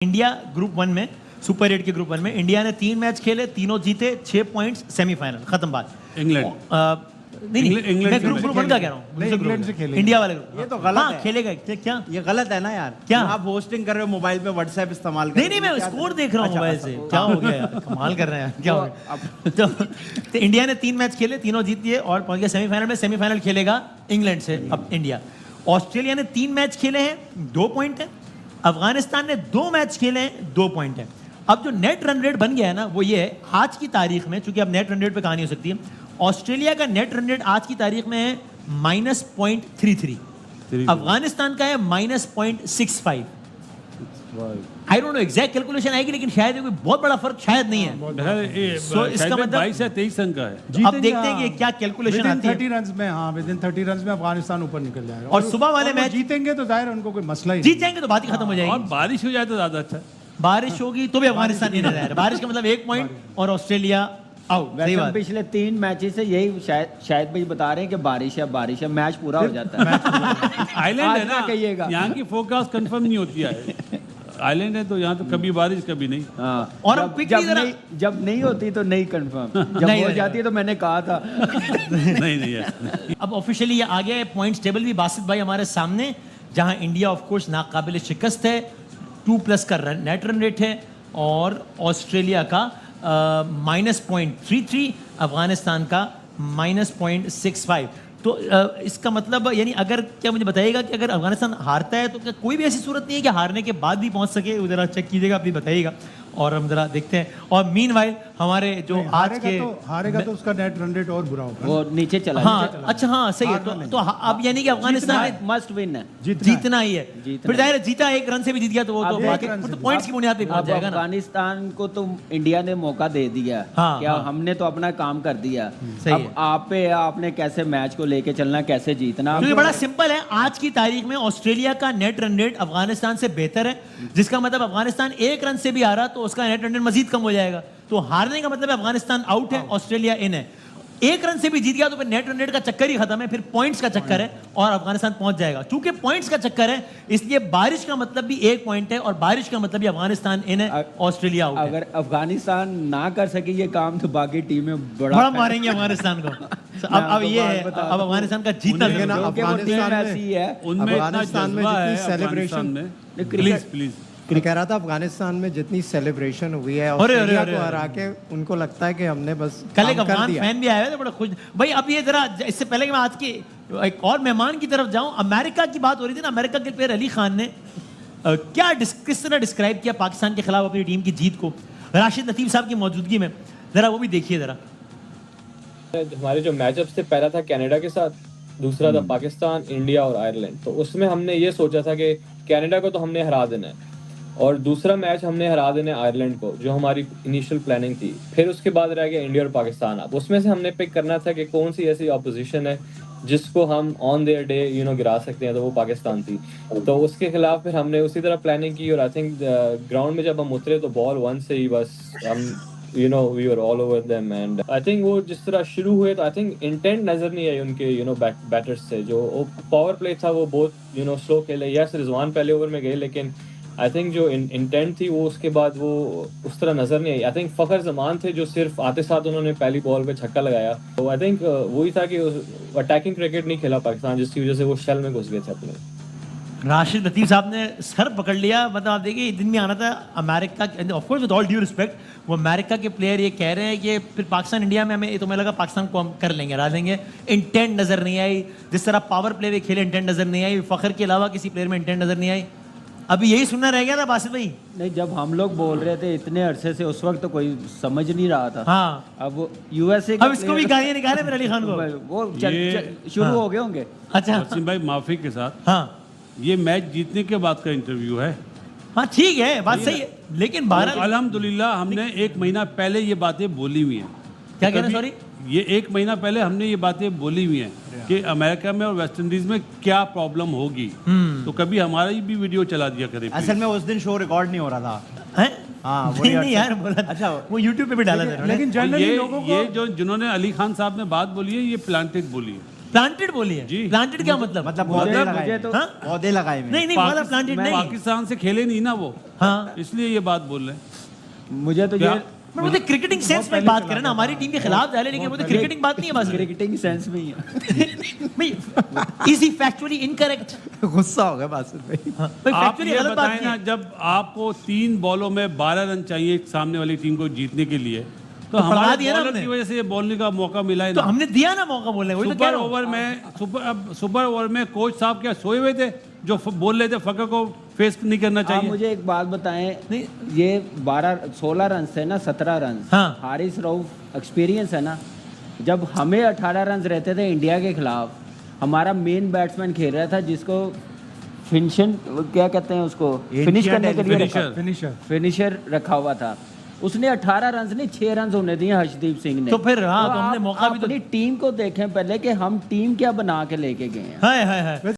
India group 1 में super 8 के group 1 में इंडिया ने 3 मैच खेले, तीनों जीते, 6 पॉइंट्स, सेमीफाइनल खत्म बात. इंग्लैंड नहीं मैं ग्रुप 1 का कह रहा हूँ, इंग्लैंड से खेलेंगे. इंडिया वाले ग्रुप. ये तो गलत है. खेलेगा क्या? ये गलत है ना यार. क्या आप होस्टिंग कर रहे हो, मोबाइल पे व्हाट्सएप इस्तेमाल कर रहे हो. नहीं मैं स्कोर देख रहा हूँ मोबाइल से. क्या हो गया यार, कमाल कर रहे हैं. क्या हो गया? तो इंडिया ने 3 मैच खेले, तीनों जीत लिए और पहुंच गया सेमीफाइनल में. सेमीफाइनल खेलेगा इंग्लैंड से अब इंडिया. ऑस्ट्रेलिया ने 3 मैच खेले हैं, 2 पॉइंट है. अफगानिस्तान ने 2 मैच खेले हैं, 2 पॉइंट है. अब जो नेट रन रेट बन गया है ना, वो ये है आज की तारीख में, चूंकि अब नेट रन रेट पे कहानी हो सकती है. ऑस्ट्रेलिया का नेट रन रेट आज की तारीख में है -0.33. अफगानिस्तान का है -0.65. I don't know exact calculation आएगी, लेकिन शायद ये कोई बहुत बड़ा फर्क शायद नहीं है. So, इसका मतलब 22 या 23 रन का है. अब देखते हैं कि क्या कैलकुलेशन आती है. 30 रन में, हाँ विदिन 30 रन में अफगानिस्तान ऊपर निकल जाएगा. और सुबह वाले मैच जीतेंगे तो जाहिर है उनको कोई मसला ही जीत जाएंगे तो बात ही खत्म हो और जाएगी. बारिश हो जाए तो ज्यादा अच्छा. बारिश होगी तो भी अफगानिस्तान नहीं रह. बारिश का मतलब 1 पॉइंट और ऑस्ट्रेलिया आउट. सही वैसे बात. पिछले 3 मैचेस से यही शायद भाई बता रहे हैं कि बारिश है, मैच पूरा हो जाता है. आइलैंड है आज क्या कहिएगा? ना, यहाँ की फोरकास्ट कंफर्म नहीं होती है. आइलैंड है तो यहाँ तो कभी बारिश कभी नहीं. हाँ. और अब quickly जब नहीं होती तो नहीं कंफर्म, जब नहीं हो नहीं। जाती है तो मैंने कहा था. नहीं है. अब ऑफिशियली ये आ गया है पॉइंट्स टेबल भी बासित भाई हमारे सामने, जहां इंडिया ऑफ कोर्स नाकाबिल शिकस्त है, 2+ का नेट रन रेट है, और ऑस्ट्रेलिया का -0.33, अफगानिस्तान का -0.65. तो इसका मतलब यानी अगर क्या मुझे बताइएगा कि अगर अफगानिस्तान हारता है तो क्या कोई भी ऐसी सूरत नहीं है कि हारने के बाद भी पहुंच सके? जरा चेक कीजिएगा, आप भी बताइएगा और हम जरा देखते हैं. और मीनवाइल हमारे जो आज के हारेगा तो उसका नेट रन रेट और बुरा होगा. वो नीचे चला. हाँ अच्छा हाँ सही है. तो अब यानी कि अफगानिस्तान मस्ट विन है. जीतना ही है. फिर जाहिर है जीता, 1 रन से भी जीत गया तो वो तो पॉइंट्स की बुनियाद पे पहुंच अब जाएगा ना. अफगानिस्तान को तो इंडिया ने मौका दे दिया. हाँ, क्या हाँ. हमने तो अपना काम कर दिया. सही अब है. आप पे आपने कैसे मैच को लेके चलना, कैसे जीतना. क्योंकि बड़ा सिंपल है, आज की तारीख में ऑस्ट्रेलिया का नेट रन रेट अफगानिस्तान से बेहतर है, जिसका मतलब अफगानिस्तान 1 रन से भी आ रहा तो उसका नेट रन रेट मजीद कम हो जाएगा. तो हारने का मतलब अफगानिस्तान आउट है, ऑस्ट्रेलिया इन है. 1 रन से भी जीत गया तो फिर नेट रन रेट का चक्कर ही खत्म है, फिर पॉइंट्स का चक्कर है और अफगानिस्तान पहुंच जाएगा. चूंकि पॉइंट्स का चक्कर है इसलिए बारिश का मतलब भी 1 पॉइंट है, और बारिश का मतलब भी अफगानिस्तान इन है, ऑस्ट्रेलिया आउट है. अगर अफगानिस्तान ना कर सके ये काम तो बाकी टीमें बड़ा मारेंगे अफगानिस्तान को. अब ये है, अब अफगानिस्तान का जीतना उन्हें ना अफगानिस्तान में ऐसी है. उनमें इतना अफगानिस्तान में जज्बा है. जितनी अफगानिस्तान celebration- में प्लीज मैं कह रहा था अफगानिस्तान में जितनी सेलिब्रेशन हुई है अरे, ऑस्ट्रेलिया अरे, को अरे. हरा के उनको लगता है कि हमने बस कल एक काम कर अफगान दिया. फैन भी आया है, बड़ा खुश भाई. अब ये जरा इससे पहले कि मैं आज की एक और मेहमान की तरफ जाऊं, अमेरिका की बात हो रही थी ना. अमेरिका के प्लेयर अली खान ने किस तरह डिस्क्राइब किया पाकिस्तान के खिलाफ अपनी टीम की जीत को, राशिद लतीफ साहब की मौजूदगी में. जरा वो भी देखिए जरा. हमारे जो मैचअप से पहला था कनाडा के साथ, दूसरा था पाकिस्तान, इंडिया और आयरलैंड. तो उसमें हमने ये सोचा था कि कनाडा को तो हमने हरा देना है, और दूसरा मैच हमने हरा देना है आयरलैंड को, जो हमारी इनिशियल प्लानिंग थी. फिर उसके बाद रह गया इंडिया और पाकिस्तान. अब उसमें से हमने पिक करना था कि कौन सी ऐसी ऑपोजिशन है जिसको हम ऑन देयर डे गिरा सकते हैं. तो वो पाकिस्तान थी. तो उसके खिलाफ फिर हमने उसी तरह प्लानिंग की, और आई थिंक ग्राउंड में जब हम उतरे तो बॉल 1 से ही बस हम we were all over them. And I think वो जिस तरह शुरू हुए तो आई थिंक इंटेंट नजर नहीं आई उनके बैटर्स से. जो पावर प्ले था वो बहुत स्लो खेले. यस रिजवान पहले ओवर में गए, लेकिन आई थिंक जो इंटेंट थी वो उसके बाद वो उस तरह नजर नहीं आई. आई थिंक फखर जमान थे जो सिर्फ आते साथ उन्होंने पहली बॉल पे छक्का लगाया. तो आई थिंक वही था कि अटैकिंग क्रिकेट नहीं खेला पाकिस्तान, जिसकी वजह से वो शेल में घुस गए थे अपने. राशिद लतीफ साहब ने सर पकड़ लिया. मतलब आप देखिए, दिन में आना था America, of course with all due respect, वो अमेरिका के प्लेयर ये कह रहे हैं कि फिर पाकिस्तान इंडिया में हमें तो मैं लगा पाकिस्तान को हम कर लेंगे, हरा देंगे. इंटेंट नजर नहीं आई. जिस तरह पावर प्ले में खेले इंटेंट नजर नहीं आई. फखर के अलावा किसी प्लेयर में इंटेंट नजर नहीं आई. अभी यही सुनना रह गया था बासित भाई. नहीं, जब हम लोग बोल रहे थे इतने अरसे से, उस वक्त तो कोई समझ नहीं रहा था. हाँ, अब यूएसए अब इसको भी गालियां निकाले फिर अली खान को. वो शुरू हाँ. हो गए होंगे. अच्छा वसीम भाई माफी के साथ, हाँ ये मैच जीतने के बाद का इंटरव्यू है. हाँ ठीक है, बात सही है, लेकिन भारत अल्हम्दुलिल्लाह हमने 1 महीना पहले ये बातें बोली हुई हैं. क्या कह रहे हैं? सॉरी, ये 1 महीना पहले हमने ये बातें बोली हुई हैं कि अमेरिका में और वेस्ट इंडीज में क्या प्रॉब्लम होगी. तो कभी हमारा भी वीडियो चला दिया करे. असल में उस दिन शो रिकॉर्ड नहीं हो रहा था. हैं? हाँ, नहीं नहीं यार बोला. अच्छा, वो YouTube पे भी डाला था. लेकिन जनरली ये लोगों को ये जो जिन्होंने अली खान साहब ने बात बोली है, ये प्लांटेड बोली है. प्लांटेड बोलिए जी। प्लांटेड क्या मतलब मतलब मुझे पौधे मुझे लगाए तो हाँ? पौधे लगाए में नहीं वाला प्लांटेड नहीं पाकिस्तान से खेले नहीं ना वो, हाँ इसलिए ये बात बोल रहे हैं। मुझे तो क्या? ये मैं बोलते क्रिकेटिंग सेंस में बात करें ना, हमारी टीम के खिलाफ जा रहे, लेकिन बोलते क्रिकेटिंग बात नहीं है बस क्रिकेटिंग सेंस में ही है। Is he factually incorrect? गुस्सा हो गया बासित भाई। आप फैक्चुअली ये गलत बात बताएं नहीं ना, है। जब आपको 3 बॉलों में 12 रन चाहिए सामने वाली टीम को जीतने के लिए, तो बढ़ा हमारे दिया ना बॉलर हमने। की वजह से ये बॉलने का मौका मिला है तो ना। हमने दिया ना मौका बोलने, वही तो कह सुपर रहा हूं। ओवर में सुपर ओवर में कोच साहब क्या सोए हुए थे जो बोल रहे थे फकर को फेस नहीं करना आप चाहिए? मुझे एक बात बताएं, नहीं। ये 16 रन से ना 17 रन, हाँ। हारिस रऊफ एक्सपीरियंस है ना। जब हमें 18 रन रहते थे इंडिया के खिलाफ, हमारा मेन बैट्समैन खेल रहा था जिसको फिनिशन क्या कहते हैं उसको, फिनिश करने के लिए फिनिशर रखा हुआ था। उसने 18 रन नहीं 6 रन होने दिए हर्षदीप सिंह ने। तो फिर हाँ, तो हमने आप मौका भी तो अपनी टीम को देखें पहले कि हम टीम क्या बना के लेके गए हैं। हाय हाय हाय